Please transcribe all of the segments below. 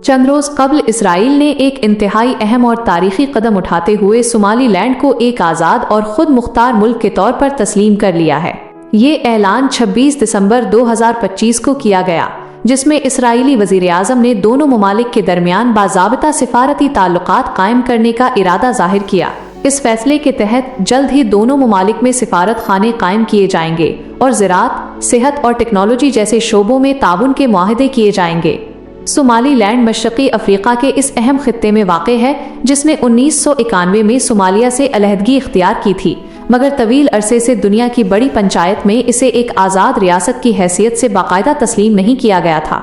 चंद रोज कबल इसराइल ने एक इंतहाई अहम और तारीखी कदम उठाते हुए सोमाली लैंड को एक आज़ाद और खुद मुख्तार मुल्क के तौर पर तस्लीम कर लिया है। ये ऐलान 26 दिसंबर 2025 को किया गया, जिसमें इसराइली वज़ीर-ए-आज़म ने दोनों ममालिक के दरमियान बाज़ाबिता सिफारती ताल्लुकात कायम करने का इरादा जाहिर किया। इस फैसले के तहत जल्द ही दोनों ममालिक में सिफारत खाने कायम किए जाएंगे और ज़राअत, सेहत और टेक्नोलॉजी जैसे शोबों में ताउन के मुआहदे किए जाएंगे। सोमाली लैंड मशरक़ी अफ्रीका के इस अहम खित्ते में वाक़ है, जिसने 1991 में सोमालिया से अलहदगी इख्तियार की थी, मगर तवील अरसे से दुनिया की बड़ी पंचायत में इसे एक आज़ाद रियासत की हैसियत से बाकायदा तस्लीम नहीं किया गया था।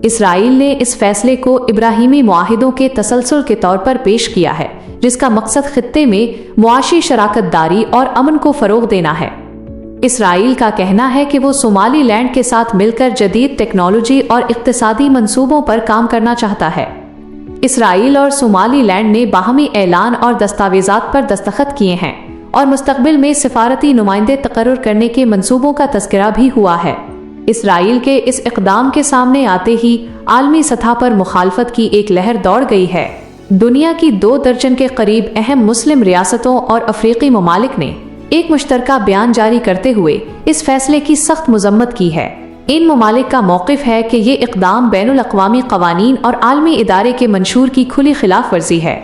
इसराइल ने इस फैसले को इब्राहिमी मुआहिदों के तसलसल के तौर पर पेश किया है, जिसका मकसद खित्ते में मुआशी शराकतदारी और अमन को फ़रोग़ देना है। इसराइल का कहना है कि वो सोमाली लैंड के साथ मिलकर जदीद टेक्नोलॉजी और इक़्तिसादी मंसूबों पर काम करना चाहता है। इसराइल और सोमाली लैंड ने बाहमी ऐलान और दस्तावेज़ात पर दस्तखत किए हैं और मुस्तक़बिल में सिफारती नुमाइंदे तकर्रुर करने के मंसूबों का तज़किरा भी हुआ है। इसराइल के इस इक़दाम के सामने आते ही आलमी सतह पर मुखालफत की एक लहर दौड़ गई है। दुनिया की 2 दर्जन के करीब अहम मुस्लिम रियासतों और अफ्रीकी ममालिक ने एक मुश्तरका बयान जारी करते हुए इस फैसले की सख्त मज़म्मत की है। इन ममालिक का मौक़िफ़ है कि ये इक़दाम बैनुल अक़वामी क़वानीन और आलमी इदारे के मंशूर की खुली खिलाफ वर्जी है।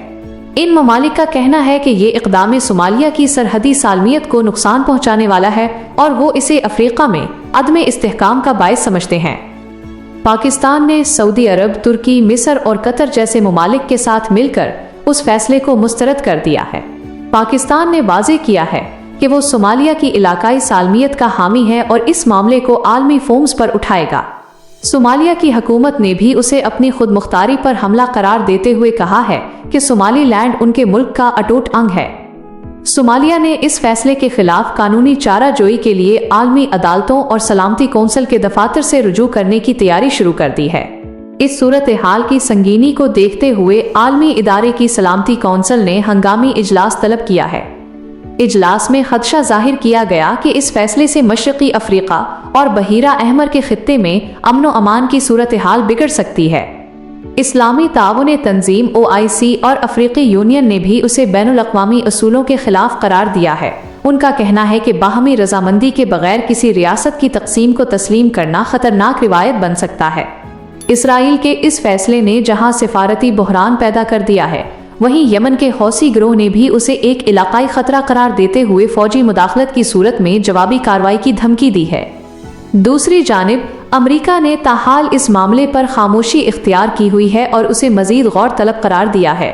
इन ममालिक का कहना है कि ये इक़दाम सोमालिया की सरहदी सालमियत को नुकसान पहुँचाने वाला है और वो इसे अफ्रीका में अदम इस्तेहकाम का बायस समझते हैं। पाकिस्तान ने सऊदी अरब, तुर्की, मिस्र और कतर जैसे ममालिक के साथ मिलकर उस फैसले को मुस्तरद कर दिया है। पाकिस्तान ने वाज़ेह किया है कि वो सोमालिया की इलाकाई सालमियत का हामी है और इस मामले को आलमी फोरम्स पर उठाएगा। सोमालिया की हुकूमत ने भी उसे अपनी खुद मुख्तारी पर हमला करार देते हुए कहा है कि सोमाली लैंड उनके मुल्क का अटूट अंग है। सोमालिया ने इस फैसले के खिलाफ कानूनी चाराजोई के लिए आलमी अदालतों और सलामती कौंसिल के दफातर से रुजू करने की तैयारी शुरू कर दी है। इस सूरत हाल की संगीनी को देखते हुए आलमी इदारे की सलामती कौंसिल ने हंगामी इजलास तलब किया है। इजलास में खदशा जाहिर किया गया कि इस फैसले से मशरक़ी अफ्रीका और बहीरा अहमर के खित्ते में अमन व अमान की सूरत हाल बिगड़ सकती है। इस्लामी ताउन तंजीम OIC और अफ्रीकी यूनियन ने भी उसे बैनुल अक़वामी असूलों के खिलाफ करार दिया है। उनका कहना है कि बाहमी रजामंदी के बगैर किसी रियासत की तकसीम को तस्लीम करना खतरनाक रिवायत बन सकता है। इसराइल के इस फैसले ने जहां सिफारती बहरान पैदा कर दिया है, वहीं यमन के हौसी गिरोह ने भी उसे एक इलाकाई खतरा करार देते हुए फौजी मुदाखलत की सूरत में जवाबी कार्रवाई की धमकी दी है। दूसरी जानिब अमेरिका ने ताहाल इस मामले पर खामोशी इख्तियार की हुई है और उसे मजीद गौर तलब करार दिया है।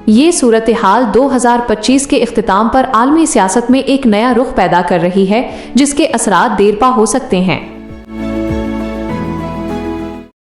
ये सूरत हाल 2025 के इख्तिताम पर आलमी सियासत में एक नया रुख पैदा कर रही है, जिसके असरात देरपा हो सकते हैं।